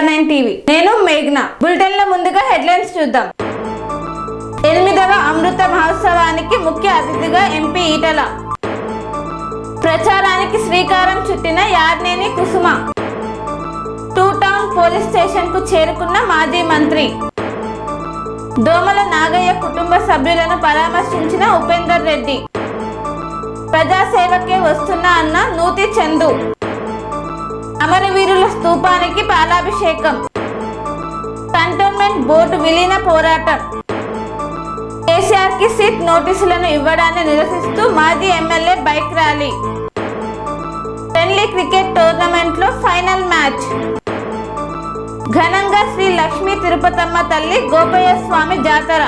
AR9 TV. నేను మేఘ్నా. Bulletin లో ముందుగా హెడ్లైన్స్ చూద్దాం. 8వ అమృత మహోత్సవానికి ముఖ్య అతిథిగా ఎంపీ ఈటల. ప్రచారానికి శ్రీకారం చుట్టిన యార్నేని కుసుమ. 2 టౌన్ పోలీస్ స్టేషన్ కు చేరుకున్న మాజీ మంత్రి. దోమల నాగయ్య కుటుంబ సభ్యులను పరామర్శించిన ఉపేందర్ రెడ్డి. ప్రజాసేవకే వస్తున్నా అన్న నూతి చందు. అమరవీరుల స్తూపానికి పాలాభిషేకం. కంటోన్మెంట్ బోర్డు విలీన పోరాటం. కేసీఆర్ కి సిట్ నోటీసులను ఇవ్వడాన్ని నిరసిస్తూ మాజీ MLA bike rally. Friendly cricket tournament లో ఫైనల్ మ్యాచ్. ఘనంగా శ్రీ లక్ష్మీ తిరుపతమ్మ తల్లి గోపయ్య స్వామి జాతర.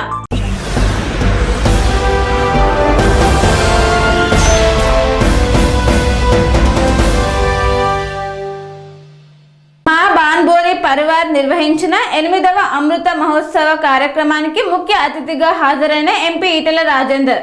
పరివార్ నిర్వహించిన 8వ అమృత మహోత్సవ కార్యక్రమానికి ముఖ్య అతిథిగా హాజరైన ఎంపీ ఈటల రాజేందర్.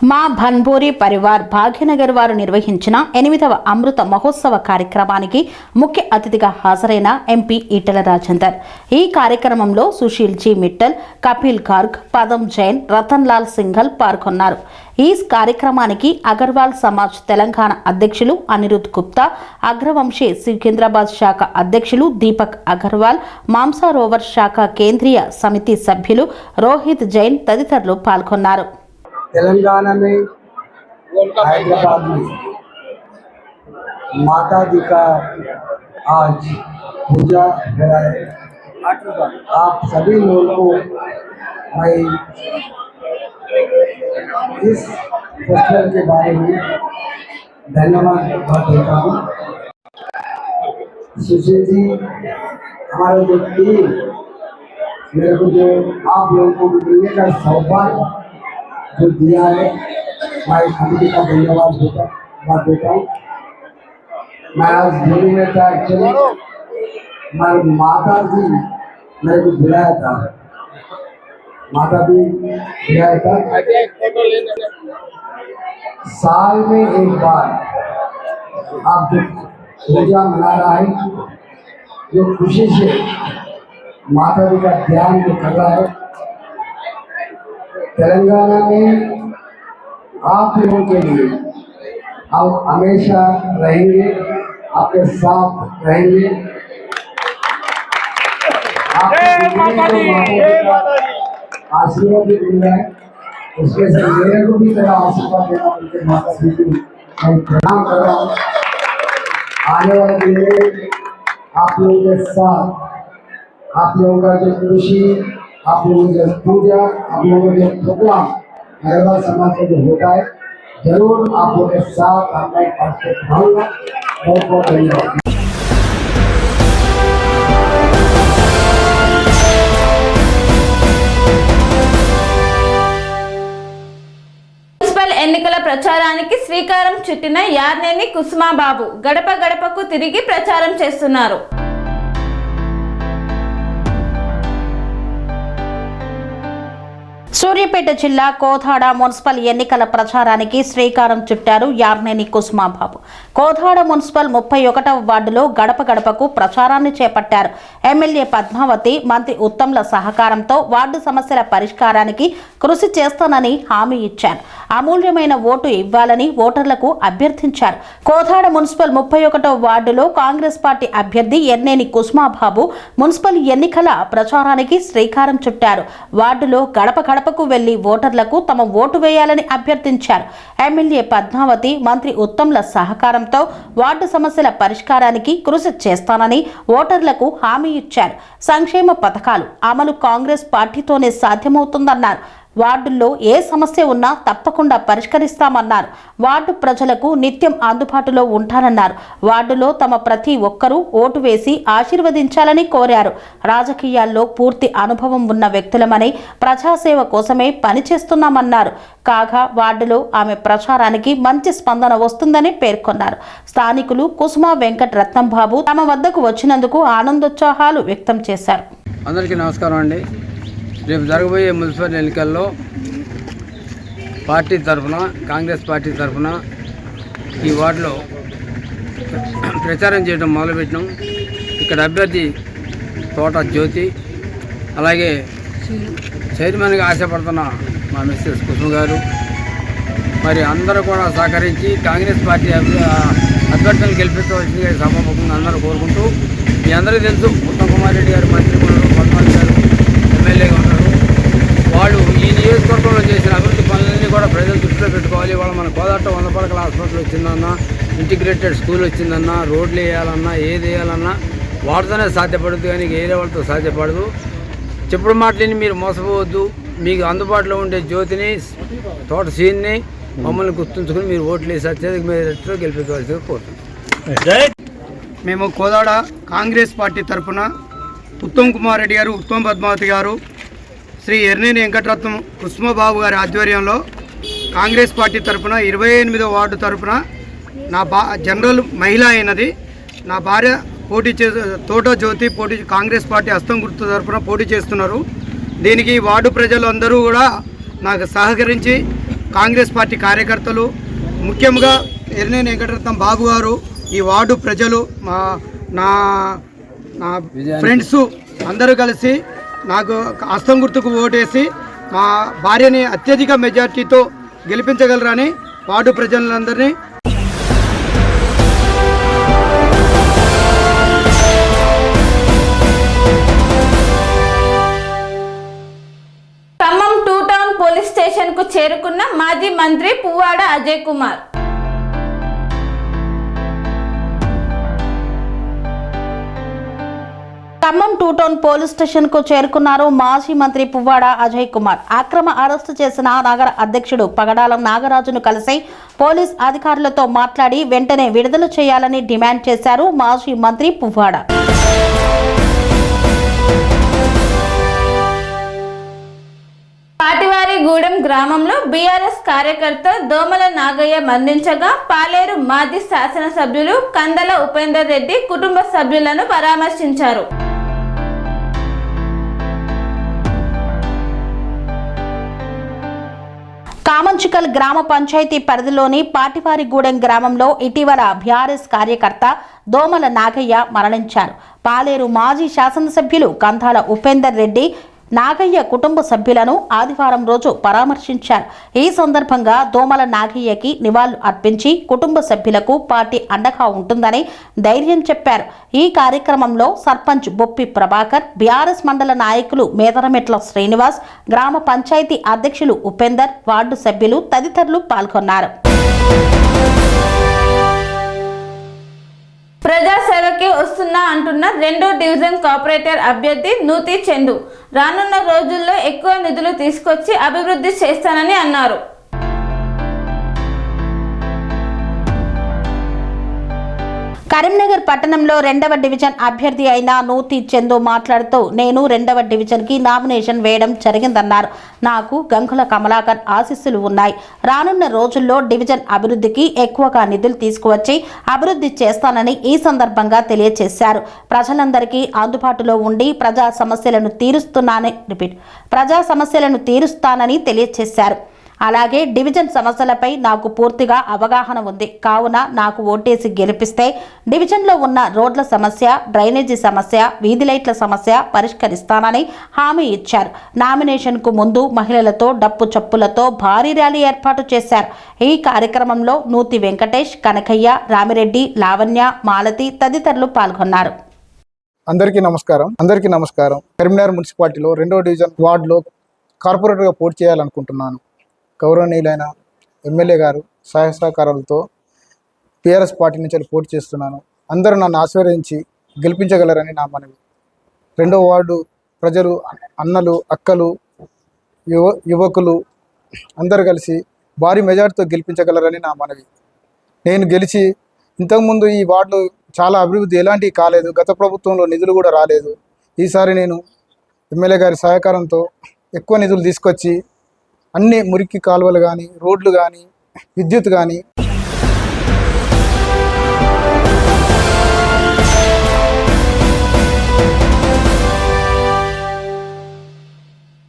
మా భన్బోరి పరివార్ భాగ్యనగర్ వారు నిర్వహించిన 8వ అమృత మహోత్సవ కార్యక్రమానికి ముఖ్య అతిథిగా హాజరైన ఎంపీ ఈటల రాజేందర్. ఈ కార్యక్రమంలో సుశీల్ జీ మిట్టల్, కపిల్ గార్గ్, పదం జైన్, రతన్ లాల్ సింఘల్ పాల్గొన్నారు. ఈ కార్యక్రమానికి అగర్వాల్ సమాజ్ తెలంగాణ అధ్యక్షులు అనిరుద్ గుప్తా, అగ్రవంశీ సికింద్రాబాద్ శాఖ అధ్యక్షులు దీపక్ అగర్వాల్, మాంసా రోవర్ శాఖ కేంద్రీయ సమితి సభ్యులు రోహిత్ జైన్ తదితరులు పాల్గొన్నారు. तेलंगाना में हैदराबाद में माता जी का आज पूजा है। आप सभी लोगों को मैं इस फेस्टिवल के बारे में धन्यवाद देता हूँ। सुशील जी, हमारे जो टीम मेरे को जो आप लोगों को मिलने का सौभाग्य जो दिया है, मैं कमिटी का धन्यवाद देता हूँ। मैं आज दिल्ली में था, एक्चुअली हमारी माता जी मेरे को बुलाया था, माता जी बुलाया था। साल में एक बार आप जो पूजा मना रहा है, जो खुशी से माता जी का ध्यान जो कर रहा है, तेलंगाना में आप लोगों के लिए हम हमेशा रहेंगे, आपके साथ रहेंगे। आशीर्वाद भी मिल रहा है, उसके से मेरे को भी तरह आशीर्वाद देना उनके माता जी को मैं प्रणाम कर रहा हूँ। आने वाले दिन में आप लोगों के साथ आप लोगों का जो खुशी, आप लोगों की पूजा, आप लोगों के प्रोग्राम अग्रवाल समाज का जो होता है, जरूर आप लोगों के साथ आपका एक पार्टिसिपेट रहूँगा। बहुत बहुत धन्यवाद। మున్సిపల్ ఎన్నికల ప్రచారానికి శ్రీకారం చుట్టిన యార్నేని కుసుమాబాబు గడప గడపకు తిరిగి ప్రచారం చేస్తున్నారు. సూర్యాపేట జిల్లా కోదాడ మున్సిపల్ ఎన్నికల ప్రచారానికి శ్రీకారం చుట్టారు యార్నేని కుసుమాబాబు. కోదాడ మున్సిపల్ 31వ వార్డులో గడప గడపకు ప్రచారాన్ని చేపట్టారు. ఎమ్మెల్యే పద్మావతి, మంత్రి ఉత్తమ్ల సహకారంతో వార్డు సమస్యల పరిష్కారానికి కృషి చేస్తానని హామీ ఇచ్చారు. అమూల్యమైన ఓటు ఇవ్వాలని ఓటర్లకు అభ్యర్థించారు. కోదాడ మున్సిపల్ 31వ వార్డులో కాంగ్రెస్ పార్టీ అభ్యర్థి ఎర్నేని కుసుమాబాబు మున్సిపల్ ఎన్నికల ప్రచారానికి శ్రీకారం చుట్టారు. వార్డులో గడప గడపకు వెళ్లి ఓటర్లకు తమ ఓటు వేయాలని అభ్యర్థించారు. ఎమ్మెల్యే పద్మావతి, మంత్రి ఉత్తమ్ల సహకారంతో వార్డు సమస్యల పరిష్కారానికి కృషి చేస్తానని ఓటర్లకు హామీ ఇచ్చారు. సంక్షేమ పథకాలు అమలు కాంగ్రెస్ పార్టీతోనే సాధ్యమవుతుందన్నారు. వార్డుల్లో ఏ సమస్య ఉన్నా తప్పకుండా పరిష్కరిస్తామన్నారు. వార్డు ప్రజలకు నిత్యం అందుబాటులో ఉంటానన్నారు. వార్డులో తమ ప్రతి ఒక్కరూ ఓటు వేసి ఆశీర్వదించాలని కోరారు. రాజకీయాల్లో పూర్తి అనుభవం ఉన్న వ్యక్తులమని ప్రజాసేవ కోసమే పనిచేస్తున్నామన్నారు. కాగా వార్డులో ఆమె ప్రచారానికి మంచి స్పందన వస్తుందని పేర్కొన్నారు. స్థానికులు కుసుమ వెంకట రత్నంబాబు తమ వద్దకు వచ్చినందుకు ఆనందోత్సాహాలు వ్యక్తం చేశారు. అందరికీ నమస్కారం అండి. రేపు జరగబోయే మున్సిపల్ ఎన్నికల్లో పార్టీ తరఫున, కాంగ్రెస్ పార్టీ తరఫున ఈ వార్డులో ప్రచారం చేయడం మొదలుపెట్టినాం. ఇక్కడ అభ్యర్థి తోట జ్యోతి, అలాగే చైర్మన్గా ఆశపడుతున్న మా మిస్సెస్ కుసుమ గారు, మరి అందరూ కూడా సహకరించి కాంగ్రెస్ పార్టీ అభ్యర్థులను గెలిపించవలసిందిగా సభాముఖంగా అందరూ కోరుకుంటూ, మీ అందరికీ తెలుసు ఉత్తమ్ కుమార్ రెడ్డి గారు మంత్రి ఉన్నారు, పద్మావతి గారు ఎమ్మెల్యేగా ఉన్నారు. వాళ్ళు ఈ నియోజకవర్గంలో చేసిన అభివృద్ధి పనులన్నీ కూడా ప్రజలు దృష్టిలో పెట్టుకోవాలి. వాళ్ళు మన కోదాట 100 పడకల హాస్పిటల్ వచ్చిందన్నా, ఇంటిగ్రేటెడ్ స్కూల్ వచ్చిందన్నా, రోడ్లు వేయాలన్నా, ఏది వేయాలన్నా వాటితోనే సాధ్యపడుతుంది, కానీ వేరే వాళ్ళతో సాధ్యపడదు. చెప్పుడు మాటలని మీరు మోసపోవద్దు. మీకు అందుబాటులో ఉండే జ్యోతిని, తోట సీన్ని మమ్మల్ని గుర్తుంచుకుని మీరు ఓట్లు వేసి అత్యధిక మేరతో గెలిపించవలసిందిగా కోరుతున్నాం. మేము కోదాడ కాంగ్రెస్ పార్టీ తరఫున ఉత్తమ్ కుమార్ రెడ్డి గారు, ఉత్తమ్ పద్మావతి గారు, శ్రీ ఎర్నేని వెంకటరత్నం కుసుమబాబు గారి ఆధ్వర్యంలో కాంగ్రెస్ పార్టీ తరఫున 28వ వార్డు తరఫున నా జనరల్ మహిళ అయినది నా భార్య పోటీ తోట జ్యోతి కాంగ్రెస్ పార్టీ హస్తం గుర్తు తరఫున పోటీ చేస్తున్నారు. దీనికి వార్డు ప్రజలు అందరూ కూడా నాకు సహకరించి, కాంగ్రెస్ పార్టీ కార్యకర్తలు, ముఖ్యంగా ఎర్నేని వెంకటరత్నం బాబు గారు, ఈ వార్డు ప్రజలు, నా ఫ్రెండ్స్ అందరూ కలిసి నాకు హస్తం గుర్తుకు ఓటేసి మా భార్యని అత్యధిక మెజార్టీతో గెలిపించగలరని వార్డు ప్రజలందరినీ ఖమ్మం 2 టౌన్ పోలీస్ స్టేషన్ కు చేరుకున్న మాజీ మంత్రి Puvvada Ajay Kumar. Khammam 2 town police station కు చేరుకున్నారు మాజీ మంత్రి పువ్వాడ అజయ్ కుమార్. అక్రమ అరెస్టు చేసిన నగర అధ్యక్షుడు పగడాల నాగరాజును కలిసి పోలీస్ అధికారులతో మాట్లాడి వెంటనే విడుదల చేయాలని డిమాండ్ చేశారు మాజీ మంత్రి పువ్వాడ. పాటివారిగూడెం గ్రామంలో బీఆర్ఎస్ కార్యకర్త దోమల నాగయ్య మరణించగా పాలేరు మాజీ శాసనసభ్యులు కందల ఉపేందర్ రెడ్డి కుటుంబ సభ్యులను పరామర్శించారు. కామంచికల్ గ్రామ పంచాయతీ పరిధిలోని పాటివారిగూడెం గ్రామంలో ఇటీవల బీఆర్ఎస్ కార్యకర్త దోమల నాగయ్య మరణించారు. పాలేరు మాజీ శాసనసభ్యులు కందాల ఉపేందర్ రెడ్డి నాగయ్య కుటుంబ సభ్యులను ఆదివారం రోజు పరామర్శించారు. ఈ సందర్భంగా దోమల నాగయ్యకి నివాళులు అర్పించి కుటుంబ సభ్యులకు పార్టీ అండగా ఉంటుందని ధైర్యం చెప్పారు. ఈ కార్యక్రమంలో సర్పంచ్ బొప్పి ప్రభాకర్, బీఆర్ఎస్ మండల నాయకులు మేదరమెట్ల శ్రీనివాస్, గ్రామ పంచాయతీ అధ్యక్షులు ఉపేందర్, వార్డు సభ్యులు తదితరులు పాల్గొన్నారు. ప్రజాసేవకి వస్తున్నా అంటున్న 2వ డివిజన్ కార్పొరేటర్ అభ్యర్థి నూతి చందు రానున్న రోజుల్లో ఎక్కువ నిధులు తీసుకొచ్చి అభివృద్ధి చేస్తానని అన్నారు. కరీంనగర్ పట్టణంలో 2వ డివిజన్ అభ్యర్థి అయిన నూతి చందు మాట్లాడుతూ, నేను 2వ డివిజన్కి నామినేషన్ వేయడం జరిగిందన్నారు. నాకు గంగుల కమలాకర్ ఆశీస్సులు ఉన్నాయి. రానున్న రోజుల్లో డివిజన్ అభివృద్ధికి ఎక్కువగా నిధులు తీసుకువచ్చి అభివృద్ధి చేస్తానని ఈ సందర్భంగా తెలియజేశారు. ప్రజలందరికీ అందుబాటులో ఉండి ప్రజా సమస్యలను తీరుస్తానని తెలియజేశారు. అలాగే డివిజన్ సమస్యలపై నాకు పూర్తిగా అవగాహన ఉంది. కావున నాకు ఓటేసి గెలిపిస్తే డివిజన్లో ఉన్న రోడ్ల సమస్య, డ్రైనేజీ సమస్య, వీధి లైట్ల సమస్య పరిష్కరిస్తానని హామీ ఇచ్చారు. నామినేషన్కు ముందు మహిళలతో డప్పు చప్పులతో భారీ ర్యాలీ ఏర్పాటు చేశారు. ఈ కార్యక్రమంలో నూతి వెంకటేష్, కనకయ్య, రామిరెడ్డి, లావణ్య, మాలతి తదితరులు పాల్గొన్నారు. అందరికీ నమస్కారం. కరీంనగర్ మున్సిపాలిటీలో 2వ డివిజన్ వార్డులో కార్పొరేటర్గా పోటీ చేయాలనుకుంటున్నాను. గౌరవనీయులైన ఎమ్మెల్యే గారు సహాయ సహకారాలతో టీఆర్ఎస్ పార్టీ నుంచి పోటీ చేస్తున్నాను. అందరూ నన్ను ఆశీర్వదించి గెలిపించగలరని నా మనవి. 2వ వార్డు ప్రజలు, అన్నలు, అక్కలు, యువకులు అందరూ కలిసి భారీ మెజార్టీతో గెలిపించగలరని నా మనవి. నేను గెలిచి ఇంతకుముందు ఈ వార్డులో చాలా అభివృద్ధి ఎలాంటివి కాలేదు. గత ప్రభుత్వంలో నిధులు కూడా రాలేదు. ఈసారి నేను ఎమ్మెల్యే గారి సహకారంతో ఎక్కువ నిధులు తీసుకొచ్చి అన్ని మురికి కాలువలు కానీ, రోడ్లు కానీ, విద్యుత్ కానీ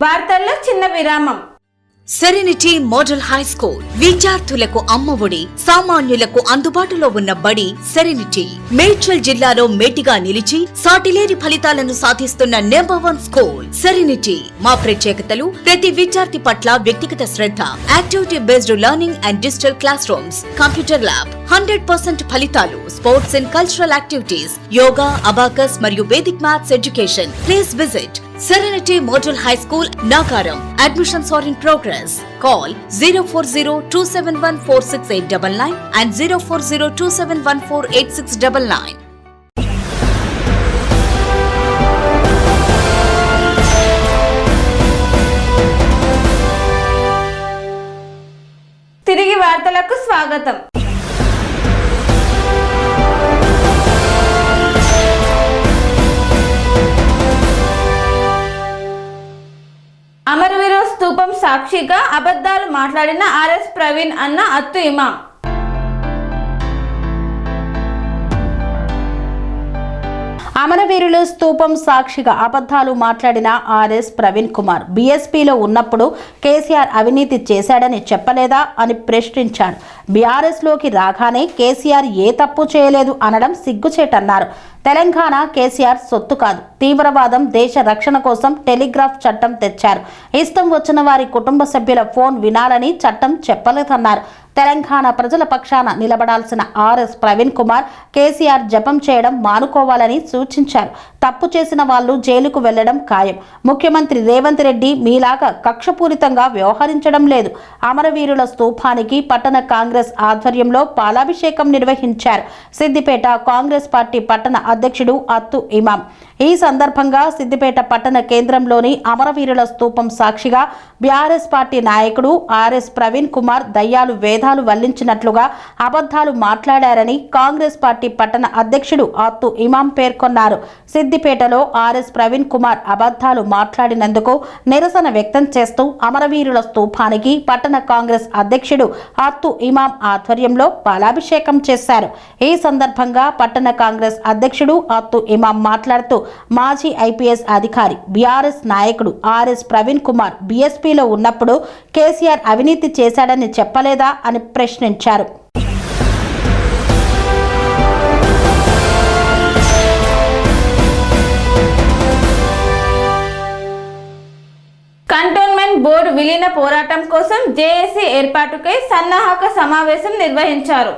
వార్తల్లో చిన్న విరామం. సెరెనిటీ మోడల్ హై స్కూల్ విద్యార్థులకు అమ్మఒడి, సామాన్యులకు అందుబాటులో ఉన్న బడి సెరెనిటీ. మేడ్చల్ జిల్లాలో మేటిగా నిలిచి సాటిలేని ఫలితాలను సాధిస్తున్న #1 స్కూల్ సెరెనిటీ. మా ప్రత్యేకతలు ప్రతి విద్యార్థి పట్ల వ్యక్తిగత శ్రద్ధ, activity based learning and digital class rooms, computer lab, 100% ఫలితాలు, sports and cultural activities, yoga, abacus మరియు Vedic maths education. Please visit Serenity Model High School, Nagaram. Admissions are in progress. Call 040-271-46899 and 040-271-48699. తిరిగి వార్తలకు స్వాగతం. అమరవీరుల స్తూపం సాక్షిగా అబద్ధాలు మాట్లాడిన ఆర్ఎస్ ప్రవీణ్ అన్న అత్తు ఇమాం. అమరవీరుల స్తూపం సాక్షిగా అబద్ధాలు మాట్లాడిన ఆర్ఎస్ ప్రవీణ్ కుమార్ బీఎస్పీలో ఉన్నప్పుడు కేసీఆర్ అవినీతి చేశాడని చెప్పలేదా అని ప్రశ్నించాడు. బీఆర్ఎస్లోకి రాగానే కేసీఆర్ ఏ తప్పు చేయలేదు అనడం సిగ్గుచేటన్నారు. తెలంగాణ కేసీఆర్ సొత్తు కాదు. తీవ్రవాదం, దేశ రక్షణ కోసం టెలిగ్రాఫ్ చట్టం తెచ్చారు. ఇష్టం వచ్చిన వారి కుటుంబ సభ్యుల ఫోన్ వినాలని చట్టం చెప్పలేదన్నారు. తెలంగాణ ప్రజల పక్షాన నిలబడాల్సిన ఆర్ఎస్ ప్రవీణ్ కుమార్ కేసీఆర్ జపం చేయడం మానుకోవాలని సూచించారు. తప్పు చేసిన వాళ్ళు జైలుకు వెళ్లడం ఖాయం. ముఖ్యమంత్రి రేవంత్ రెడ్డి మీలాగా కక్షపూరితంగా వ్యవహరించడం లేదు. అమరవీరుల స్తూపానికి పట్టణ కాంగ్రెస్ ఆధ్వర్యంలో పాలాభిషేకం నిర్వహించారు. సిద్దిపేట కాంగ్రెస్ పార్టీ పట్టణ అధ్యక్షుడు అత్తు ఇమాం. ఈ సందర్భంగా సిద్దిపేట పట్టణ కేంద్రంలోని అమరవీరుల స్తూపం సాక్షిగా బీఆర్ఎస్ పార్టీ నాయకుడు ఆర్ఎస్ ప్రవీణ్ కుమార్ దయ్యాలు వేదాలు వల్లించినట్లుగా అబద్ధాలు మాట్లాడారని కాంగ్రెస్ పార్టీ పట్టణ అధ్యక్షుడు అత్తు ఇమాం పేర్కొన్నారు. సిద్దిపేటలో ఆర్ఎస్ ప్రవీణ్ కుమార్ అబద్ధాలు మాట్లాడినందుకు నిరసన వ్యక్తం చేస్తూ అమరవీరుల స్తూపానికి పట్టణ కాంగ్రెస్ అధ్యక్షుడు అత్తు ఇమాం ఆధ్వర్యంలో పాలాభిషేకం చేశారు. ఈ సందర్భంగా పట్టణ కాంగ్రెస్ అధ్యక్షుడు అత్తు ఇమాం మాట్లాడుతూ మాజీ ఐపీఎస్ అధికారి బీఆర్ఎస్ నాయకుడు ఆర్ఎస్ ప్రవీణ్ కుమార్ బీఎస్పీలో ఉన్నప్పుడు కేసీఆర్ అవినీతి చేశాడని చెప్పలేదా అని ప్రశ్నించారు. కంటోన్మెంట్ బోర్డు విలీన పోరాటం కోసం జేఏసీ ఏర్పాటుకై సన్నాహక సమావేశం నిర్వహించారు.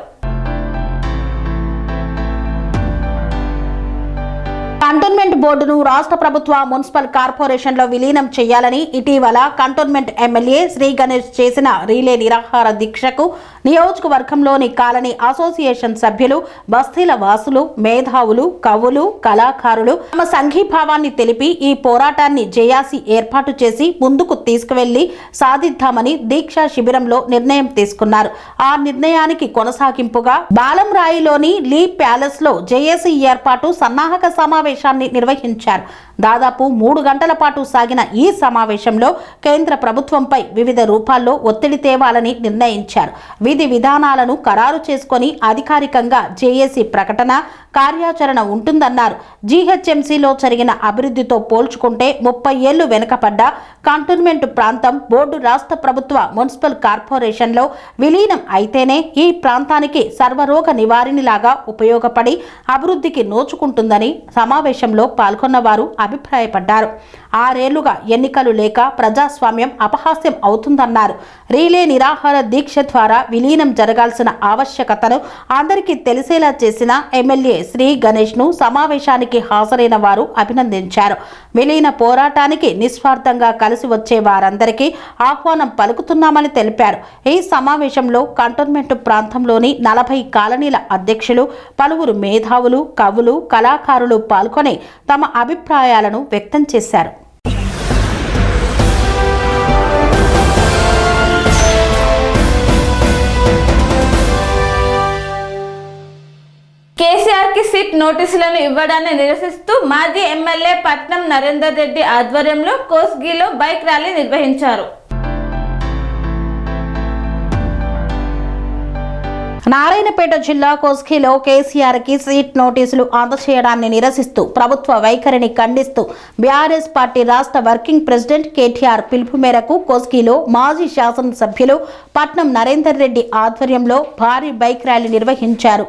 కంటోన్మెంట్ బోర్డును రాష్ట్ర ప్రభుత్వ మున్సిపల్ కార్పొరేషన్లో విలీనం చేయాలని ఇటీవల కంటోన్మెంట్ ఎమ్మెల్యే శ్రీ గణేష్ చేసిన రీలే నిరాహార దీక్షకు నియోజకవర్గంలోని కాలనీ అసోసియేషన్ సభ్యులు, బస్తీల వాసులు, మేధావులు, కవులు, కళాకారులు తమ సంఘీభావాన్ని తెలిపి ఈ పోరాటాన్ని జేఏసీ ఏర్పాటు చేసి ముందుకు తీసుకువెళ్లి సాధిద్దామని దీక్షా శిబిరంలో నిర్ణయం తీసుకున్నారు. ఆ నిర్ణయానికి కొనసాగింపుగా బాలంరాయిలోని లీ ప్యాలెస్ లో జేఏసీ ఏర్పాటు సన్నాహక సమావేశాన్ని నిర్వహించారు. దాదాపు 3 గంటల పాటు సాగిన ఈ సమావేశంలో కేంద్ర ప్రభుత్వంపై వివిధ రూపాల్లో ఒత్తిడి తేవాలని నిర్ణయించారు. విధి విధానాలను ఖరారు చేసుకొని అధికారికంగా జేఏసీ ప్రకటన, కార్యాచరణ ఉంటుందన్నారు. జీహెచ్ఎంసీలో జరిగిన అభివృద్ధితో పోల్చుకుంటే 30 ఏళ్లు వెనుకబడ్డ కంటోన్మెంట్ ప్రాంతం బోర్డు రాష్ట్ర ప్రభుత్వ మున్సిపల్ కార్పొరేషన్లో విలీనం అయితేనే ఈ ప్రాంతానికి సర్వరోగ నివారణలాగా ఉపయోగపడి అభివృద్ధికి నోచుకుంటుందని సమావేశంలో పాల్గొన్న వారు అభిప్రాయపడ్డారు. 6 ఏళ్లుగా ఎన్నికలు లేక ప్రజాస్వామ్యం అపహాస్యం అవుతుందన్నారు. రీలే నిరాహార దీక్ష ద్వారా విలీనం జరగాల్సిన ఆవశ్యకతను అందరికీ తెలిసేలా చేసిన ఎమ్మెల్యే శ్రీ గణేష్ ను సమావేశానికి హాజరైన వారు అభినందించారు. విలీన పోరాటానికి నిస్వార్థంగా కలిసి వచ్చే వారందరికీ ఆహ్వానం పలుకుతున్నామని తెలిపారు. ఈ సమావేశంలో కంటోన్మెంట్ ప్రాంతంలోని 40 కాలనీల అధ్యక్షులు, పలువురు మేధావులు, కవులు, కళాకారులు పాల్గొని తమ అభిప్రాయాలను వ్యక్తం చేశారు. కేసీఆర్ కి సిట్ నోటీసులను ఇవ్వడాన్ని నిరసిస్తూ మాజీ ఎమ్మెల్యే పట్నం నరేందర్ రెడ్డి ఆధ్వర్యంలో కోస్గిలో బైక్ ర్యాలీ నిర్వహించారు. నారాయణపేట జిల్లా కోస్గిలో కేసీఆర్కి సీట్ నోటీసులు అందజేయడాన్ని నిరసిస్తూ ప్రభుత్వ వైఖరిని ఖండిస్తూ బీఆర్ఎస్ పార్టీ రాష్ట్ర వర్కింగ్ ప్రెసిడెంట్ కేటీఆర్ పిలుపు మేరకు కోస్గిలో మాజీ శాసనసభ్యులు పట్నం నరేందర్ రెడ్డి ఆధ్వర్యంలో భారీ బైక్ ర్యాలీ నిర్వహించారు.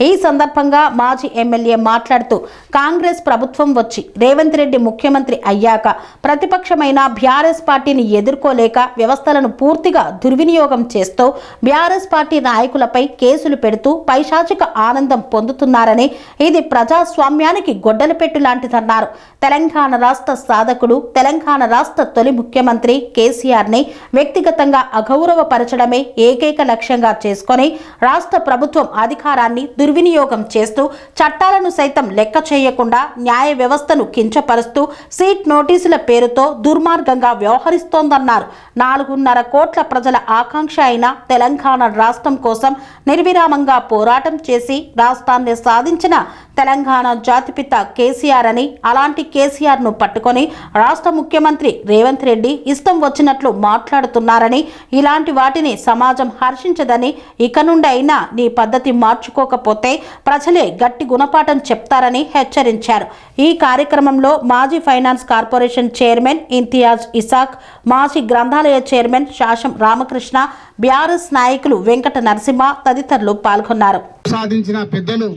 ఈ సందర్భంగా మాజీ ఎమ్మెల్యే మాట్లాడుతూ కాంగ్రెస్ ప్రభుత్వం వచ్చి రేవంత్ రెడ్డి ముఖ్యమంత్రి అయ్యాక ప్రతిపక్షమైన బీఆర్ఎస్ పార్టీని ఎదుర్కోలేక వ్యవస్థలను పూర్తిగా దుర్వినియోగం చేస్తూ బీఆర్ఎస్ పార్టీ నాయకులపై కేసులు పెడుతూ పైశాచిక ఆనందం పొందుతున్నారని, ఇది ప్రజాస్వామ్యానికి గొడ్డలిపెట్టు లాంటిదన్నారు. తెలంగాణ రాష్ట్ర సాధకుడు, తెలంగాణ రాష్ట్ర తొలి ముఖ్యమంత్రి కేసీఆర్ని వ్యక్తిగతంగా అగౌరవపరచడమే ఏకైక లక్ష్యంగా చేసుకొని రాష్ట్ర ప్రభుత్వం అధికారాన్ని దుర్వినియోగం చేస్తూ చట్టాలను సైతం లెక్క చేయకుండా న్యాయ వ్యవస్థను కించపరుస్తూ సీట్ నోటీసుల పేరుతో దుర్మార్గంగా వ్యవహరిస్తోందన్నారు. 4.5 కోట్ల ప్రజల ఆకాంక్ష అయిన తెలంగాణ రాష్ట్రం కోసం నిర్విరామంగా పోరాటం చేసి రాష్ట్రాన్ని సాధించిన తెలంగాణ జాతిపిత కేసీఆర్ అని, అలాంటి కేసీఆర్ను పట్టుకొని రాష్ట్ర ముఖ్యమంత్రి రేవంత్ రెడ్డి ఇష్టం వచ్చినట్లు మాట్లాడుతున్నారని, ఇలాంటి వాటిని సమాజం హర్షించదని, ఇక నుండి అయినా నీ పద్ధతి మార్చుకోకపోతే ప్రజలే గట్టి గుణపాఠం చెప్తారని హెచ్చరించారు. ఈ కార్యక్రమంలో మాజీ finance corporation chairman Imtiaz Isaac, మాజీ గ్రంథాలయ చైర్మన్ శాషం రామకృష్ణ, బీఆర్ఎస్ నాయకులు వెంకట నరసింహ తదితరులు పాల్గొన్నారు. సాధించిన పెద్దలు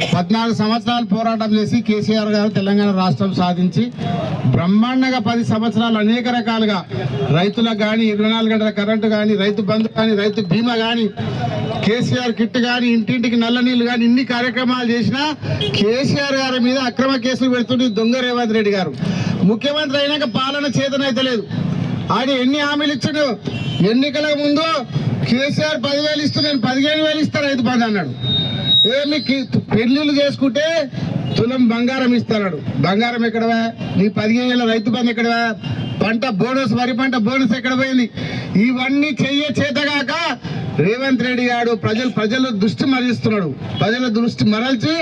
14 సంవత్సరాలు పోరాటం చేసి కేసీఆర్ గారు తెలంగాణ రాష్ట్రం సాధించి బ్రహ్మాండంగా 10 సంవత్సరాలు అనేక రకాలుగా రైతులకు కానీ 24 గంటల కరెంటు కానీ, రైతు బంధు కానీ, రైతు బీమా కానీ, కేసీఆర్ కిట్ కానీ, ఇంటింటికి నల్ల నీళ్లు కానీ, ఇన్ని కార్యక్రమాలు చేసినా కేసీఆర్ గారి మీద అక్రమ కేసులు పెడుతుంది దొంగ రేవంత్ రెడ్డి గారు. ముఖ్యమంత్రి అయినాక పాలన చేతనైతే లేదు. ఆయన ఎన్ని హామీలు ఇచ్చాడు. ఎన్నికల ముందు కేసీఆర్ 10,000 ఇస్తూ నేను 15,000 ఇస్తాను రైతు బంధు అన్నాడు. ఏమి పెళ్లిళ్ళు చేసుకుంటే తులం బంగారం ఇస్తాడు. బంగారం ఎక్కడవా? నీ 15,000 రైతు బంధు ఎక్కడవా? పంట బోనస్, వరి పంట బోనస్ ఎక్కడ పోయింది? ఇవన్నీ చేతగాక రేవంత్ రెడ్డి గారు ప్రజల దృష్టి మరలిస్తున్నాడు. ప్రజల దృష్టి మరల్చి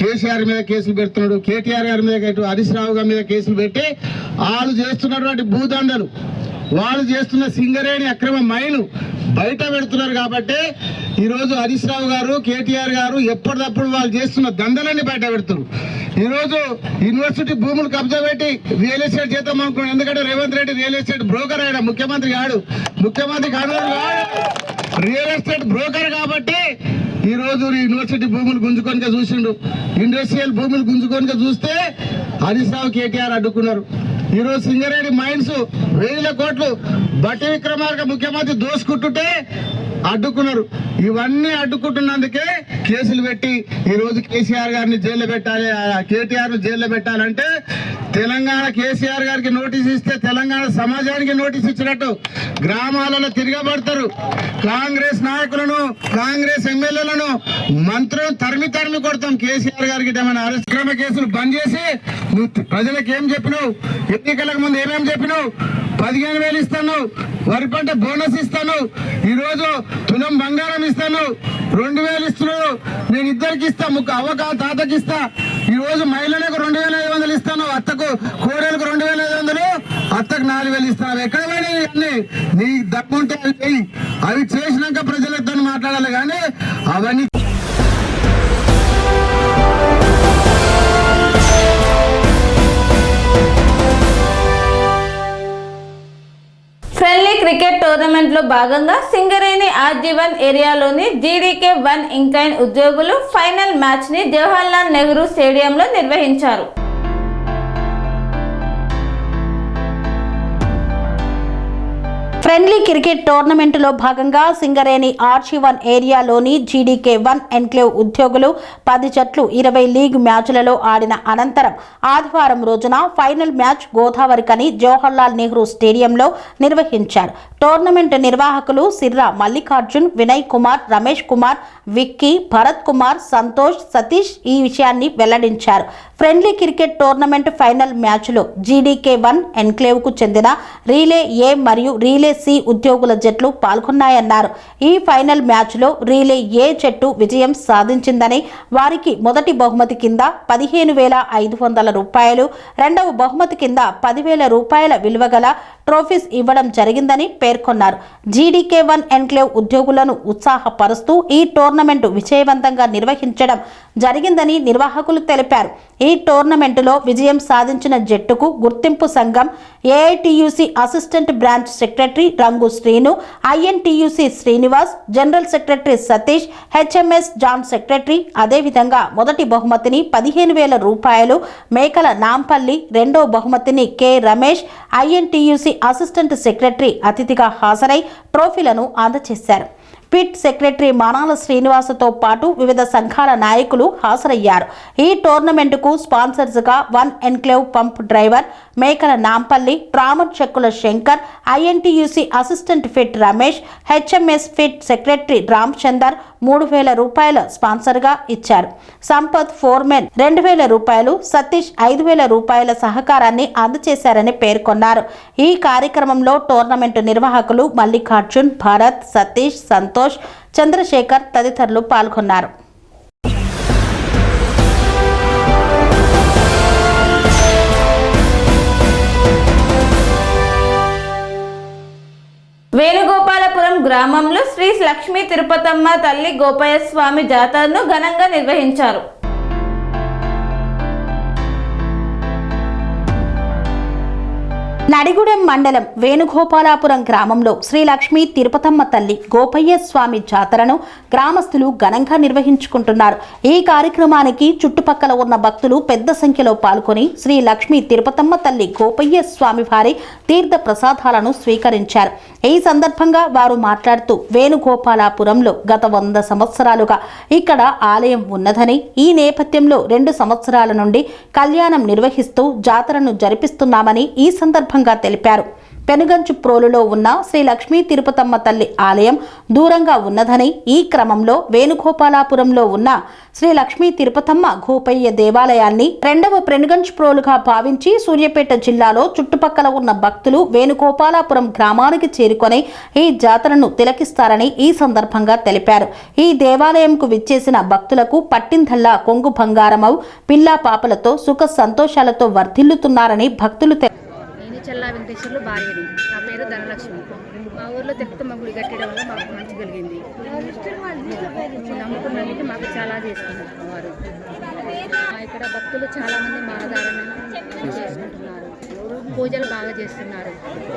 కేసీఆర్ మీద కేసులు పెడుతున్నాడు. కేటీఆర్ గారి మీద, హరీష్ రావు గారి మీద కేసులు పెట్టి వాళ్ళు చేస్తున్నటువంటి భూదండలు, వాళ్ళు చేస్తున్న సింగరేణి అక్రమ మైలు బయట పెడుతున్నారు. కాబట్టి ఈరోజు హరీష్ రావు గారు, కేటీఆర్ గారు ఎప్పటికప్పుడు వాళ్ళు చేస్తున్న దందలన్నీ బయట పెడుతున్నారు. ఈరోజు యూనివర్సిటీ భూములు కబ్జా పెట్టి రియల్ ఎస్టేట్ చేద్దాం అనుకున్నాం. ఎందుకంటే Revanth Reddy real estate broker ఆయన, ముఖ్యమంత్రి కాడు. ముఖ్యమంత్రి కాదు, రియల్ ఎస్టేట్ బ్రోకర్. కాబట్టి ఈ రోజు యూనివర్సిటీ భూములు గుంజుకొనిగా చూసిండు. ఇండస్ట్రియల్ భూములు గుంజుకొనిగా చూస్తే హరీష్ రావు, కేటీఆర్ అడ్డుకున్నారు. ఈరోజు సింగరేణి మైన్స్ 1,000 కోట్లు బట్టి విక్రమార్క ముఖ్యమంత్రి దోసుకుంటుంటే అడ్డుకున్నారు. ఇవన్నీ అడ్డుకుంటున్నందుకే కేసులు పెట్టి ఈరోజు కేసీఆర్ గారిని జైల్లో పెట్టాలి, కేటీఆర్ను జైల్లో పెట్టాలంటే తెలంగాణ కేసీఆర్ గారికి నోటీస్ ఇస్తే తెలంగాణ సమాజానికి నోటీస్ ఇచ్చినట్టు గ్రామాలలో తిరగబడతారు. కాంగ్రెస్ నాయకులను, కాంగ్రెస్ ఎమ్మెల్యేలను, మంత్రులను తరిమి కొడతాం. కేసీఆర్ గారికి ఏమైనా అక్రమ కేసులు బంద్ చేసి నువ్వు ప్రజలకు ఏం చెప్పినావు? ఎన్నికలకు ముందు ఏమేమి చెప్పినావు? 15,000 ఇస్తాను, వరి పంట బోనస్ ఇస్తాను, ఈరోజు తులం బంగారం ఇస్తాను, 2,000 ఇస్తున్నాడు. నేను ఇద్దరికి ఇస్తా, అవ్వక తాతకి ఇస్తా. ఈరోజు మహిళలకు 2,500 ఇస్తాను, అత్తకు కోడలకు 2,500, అత్తకు 4,000 ఇస్తాను. ఎక్కడ పోయినాయి అన్ని? నీ దక్కుంటే అవి చేసినాక ప్రజలతో మాట్లాడాలి కానీ అవన్నీ ఫ్రెండ్లీ క్రికెట్ టోర్నమెంట్లో భాగంగా సింగరేణి ఆర్జీ1 ఏరియాలోని GDK1 ఇంకైన్ ఉద్యోగులు ఫైనల్ మ్యాచ్ని జవహర్లాల్ నెహ్రూ స్టేడియంలో నిర్వహించారు. ఫ్రెండ్లీ క్రికెట్ టోర్నమెంటులో భాగంగా సింగరేణి ఆర్జీ1 ఏరియాలోని GDK1 ఎన్క్లేవ్ ఉద్యోగులు 10 జట్లు 20 లీగ్ మ్యాచ్లలో ఆడిన అనంతరం ఆదివారం రోజున ఫైనల్ మ్యాచ్ గోదావరికని జవహర్లాల్ నెహ్రూ స్టేడియంలో నిర్వహించారు. టోర్నమెంట్ నిర్వాహకులు సిర్రా మల్లికార్జున్, వినయ్ కుమార్, రమేష్ కుమార్, విక్కీ, భరత్ కుమార్, సంతోష్, సతీష్ ఈ విషయాన్ని వెల్లడించారు. ఫ్రెండ్లీ క్రికెట్ టోర్నమెంట్ ఫైనల్ మ్యాచ్లో GDK1 ఎన్క్లేవ్కు చెందిన రీలే ఏ మరియు రీలే సి ఉద్యోగుల జట్లు పాల్గొన్నాయన్నారు. ఈ ఫైనల్ మ్యాచ్లో రీలే ఏ జట్టు విజయం సాధించిందని, వారికి మొదటి బహుమతి కింద 15,500 రూపాయలు, రెండవ బహుమతి కింద 10,000 రూపాయల విలువ గల ట్రోఫీస్ ఇవ్వడం జరిగిందని పేర్కొన్నారు. GDK1 ఎన్క్లేవ్ ఉద్యోగులను ఉత్సాహపరుస్తూ ఈ టోర్నమెంటు విజయవంతంగా నిర్వహించడం జరిగిందని నిర్వాహకులు తెలిపారు. ఈ టోర్నమెంటులో విజయం సాధించిన జట్టుకు గుర్తింపు సంఘం AITUC assistant branch secretary Rangu Srinu, INTUC Srinivas, general secretary Satish, HMS జాన్ సెక్రటరీ, అదేవిధంగా మొదటి బహుమతిని 15,000 రూపాయలు మేకల నాంపల్లి, రెండో బహుమతిని K Ramesh, INTUC assistant secretary అతిథిగా హాజరై ట్రోఫీలను అందజేశారు. పిట్ సెక్రటరీ మానాల శ్రీనివాసతో పాటు వివిధ సంఘాల నాయకులు హాజరయ్యారు. ఈ టోర్నమెంటుకు స్పాన్సర్స్గా 1 incline pump driver Mekala Nampally, trammer Chekkula Shankar, INTUC assistant pit Ramesh, HMS pit secretary Ramachandar 3,000 రూపాయల స్పాన్సర్గా ఇచ్చారు. సంపత్ ఫోర్మెన్ 2,000 రూపాయలు, సతీష్ 5,000 రూపాయల సహకారాన్ని అందజేశారని పేర్కొన్నారు. ఈ కార్యక్రమంలో టోర్నమెంటు నిర్వాహకులు మల్లికార్జున్, భరత్, సతీష్, సంతోష్, చంద్రశేఖర్ తదితరులు పాల్గొన్నారు. వేణుగోపాలపురం గ్రామంలో శ్రీ లక్ష్మీ తిరుపతమ్మ తల్లి గోపయ్య స్వామి జాతరను ఘనంగా నిర్వహించారు. నడిగూడెం మండలం వేణుగోపాలాపురం గ్రామంలో శ్రీ లక్ష్మీ తిరుపతమ్మ తల్లి గోపయ్య స్వామి జాతరను గ్రామస్తులు ఘనంగా నిర్వహించుకుంటున్నారు. ఈ కార్యక్రమానికి చుట్టుపక్కల ఉన్న భక్తులు పెద్ద సంఖ్యలో పాల్గొని శ్రీ లక్ష్మీ తిరుపతమ్మ తల్లి గోపయ్య స్వామి వారి తీర్థ ప్రసాదాలను స్వీకరించారు. ఈ సందర్భంగా వారు మాట్లాడుతూ వేణుగోపాలాపురంలో గత 100 సంవత్సరాలుగా ఇక్కడ ఆలయం ఉన్నదని, ఈ నేపథ్యంలో 2 సంవత్సరాల నుండి కళ్యాణం నిర్వహిస్తూ జాతరను జరిపిస్తున్నామని ఈ సందర్భంగా తెలిపారు. పెనుగంచు ప్రోలులో ఉన్న శ్రీ లక్ష్మీ తిరుపతమ్మ తల్లి ఆలయం దూరంగా ఉన్నదని, ఈ క్రమంలో వేణుగోపాలాపురంలో ఉన్న శ్రీ లక్ష్మీ తిరుపతమ్మ గోపయ్య దేవాలయాన్ని 2వ పెనుగంచు ప్రోలుగా భావించి సూర్యాపేట జిల్లాలో చుట్టుపక్కల ఉన్న భక్తులు వేణుగోపాలాపురం గ్రామానికి చేరుకొని ఈ జాతరను తిలకిస్తారని ఈ సందర్భంగా తెలిపారు. ఈ దేవాలయంకు విచ్చేసిన భక్తులకు పట్టిందల్లా కొంగు బంగారమవు పిల్లా పాపలతో సుఖ సంతోషాలతో వర్ధిల్లుతున్నారని భక్తులు చల్లా వెంకటేశ్వర్లు భార్యని. నా పేరు ధనలక్ష్మి. మా ఊర్లో తిరుపతమ్మ గుడి కట్టడం వల్ల మాకు మంచి కలిగింది. నమ్ముకున్నందుకు మాకు చాలా చేస్తున్నారు వారు. ఇక్కడ భక్తులు చాలామంది మానదారణ చేసుకుంటున్నారు, పూజలు బాగా చేస్తున్నారు.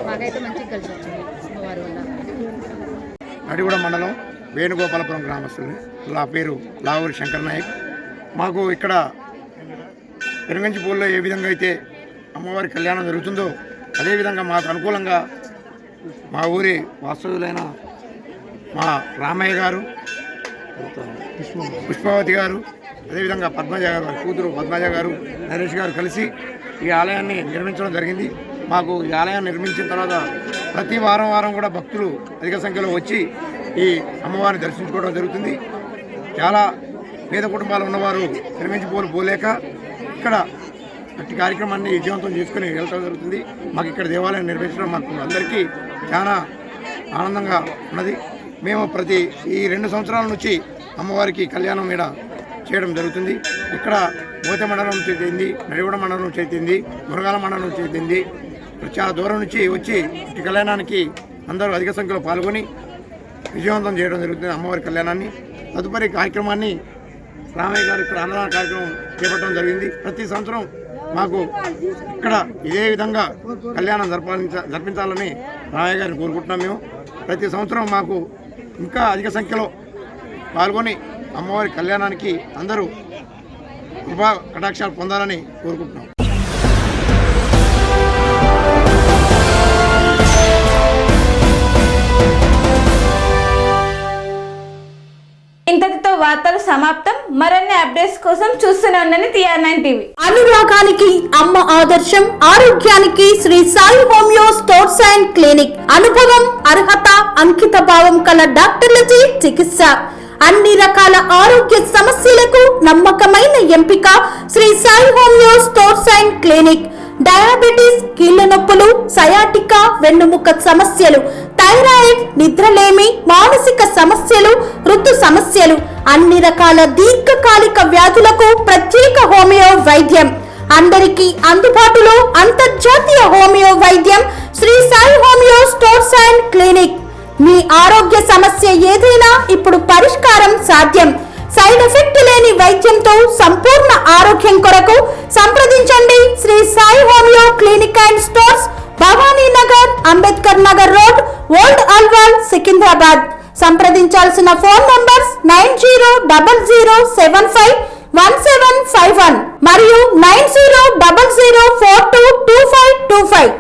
మాకైతే మంచిగా కలిసి వచ్చింది అమ్మవారి వల్ల. నడిగూడెం మండలం వేణుగోపాలపురం గ్రామస్తుల్ని. నా పేరు లావూరి శంకర్ నాయక్. మాకు ఇక్కడ పెనుగంచిపూర్లో ఏ విధంగా అయితే అమ్మవారి కళ్యాణం జరుగుతుందో అదేవిధంగా మాకు అనుకూలంగా మా ఊరి వాస్తవ్యులైన మా రామయ్య గారు, పుష్పావతి గారు, అదేవిధంగా పద్మజ గారు, వారి కూతురు పద్మజ గారు, నరేష్ గారు కలిసి ఈ ఆలయాన్ని నిర్మించడం జరిగింది. మాకు ఈ ఆలయాన్ని నిర్మించిన తర్వాత ప్రతి వారం కూడా భక్తులు అధిక సంఖ్యలో వచ్చి ఈ అమ్మవారిని దర్శించుకోవడం జరుగుతుంది. చాలా పేద కుటుంబాలు ఉన్నవారు నిర్మించిపోలు పోలేక ఇక్కడ అట్టి కార్యక్రమాన్ని విజయవంతం చేసుకుని వెళ్ళటం జరుగుతుంది. మాకు ఇక్కడ దేవాలయం నిర్మించడం మాకు అందరికీ చాలా ఆనందంగా ఉన్నది. మేము ప్రతి ఈ 2 సంవత్సరాల నుంచి అమ్మవారికి కళ్యాణం ఇక్కడ చేయడం జరుగుతుంది. ఇక్కడ మోతే మండలం చేతింది, నడిగూడెం మండలం చేతింది, మురగాల మండలం చేతింది. చాలా దూరం నుంచి వచ్చి ఈ కళ్యాణానికి అందరూ అధిక సంఖ్యలో పాల్గొని విజయవంతం చేయడం జరుగుతుంది అమ్మవారి కళ్యాణాన్ని. తదుపరి కార్యక్రమాన్ని రామయ్య గారు ఇక్కడ అన్నదాన కార్యక్రమం చేపట్టడం జరిగింది. ప్రతి సంవత్సరం మాకు ఇక్కడ ఇదే విధంగా కళ్యాణం జరిపించాలని రామయ్య గారిని కోరుకుంటున్నాం. మేము ప్రతి సంవత్సరం మాకు ఇంకా అధిక సంఖ్యలో పాల్గొని అమ్మవారి కళ్యాణానికి అందరూ కృపా కటాక్షాలు పొందాలని కోరుకుంటున్నాం. ఇంతటితో వార్తలు సమాప్తం. మరిన్ని అప్డేట్స్ కోసం చూస్తూనే ఉండండి TR9 టీవీ. అనురాగానికి అమ్మ ఆదర్శం, ఆరోగ్యానికి Sri Sai homeo stores and clinic. అనుభవం, అర్హత, అంకిత భావం కల డాక్టర్లచే చికిత్స. అన్ని రకాల ఆరోగ్య సమస్యలకు నమ్మకమైన ఎంపిక Sri Sai homeo stores and clinic. Diabetes, కీళ్ల నొప్పులు, సయాటికా, వెన్నుముక సమస్యలు, థైరాయిడ్, నిద్రలేమి, మానసిక సమస్యలు, ఋతు సమస్యలు, అన్ని రకాల దీర్ఘకాలిక వ్యాధులకు ప్రత్యేక హోమియో వైద్యం. అందరికీ అందుబాటులో అంతర్జాతీయ హోమియో వైద్యం Shri Sai homeo stores and clinic. మీ ఆరోగ్య సమస్య ఏదైనా ఇప్పుడు పరిష్కారం సాధ్యం. సైడ్ ఎఫెక్ట్ లేని వైద్యంతో సంపూర్ణ ఆరోగ్యం కొరకు సంప్రదించండి Shri Sai homeo clinic and stores, Bhavani Nagar, Ambedkar Nagar road, old Alwal, Secunderabad. సంప్రదించాల్సిన ఫోన్ నంబర్స్ 9000751751 మరియు 9000422525.